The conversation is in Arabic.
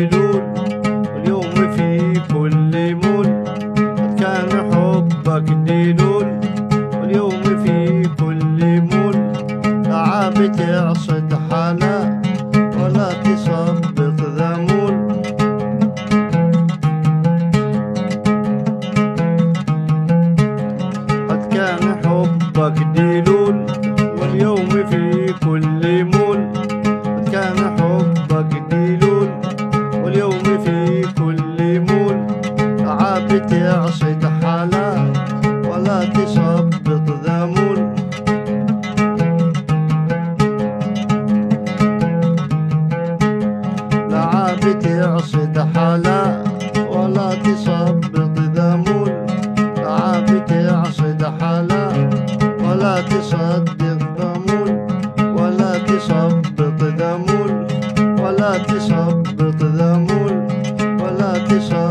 ديلول، واليوم في كل مول. قد كان حبك ديلول، واليوم في كل مول. لا بتعصد حلا ولا تصبط ذمول. قد كان حبك ديلول، واليوم في كل مول. قد كان حبك ديلول، واليوم في كل مول. لا بتعصد حلا ولا تصبط ذمول. لا بتعصد حلا ولا تصبط ذمول. لا بتعصد حلا ولا تصدق ذمول. ولا تصبط ذمول، ولا تصبط ذمول، ولا تصبط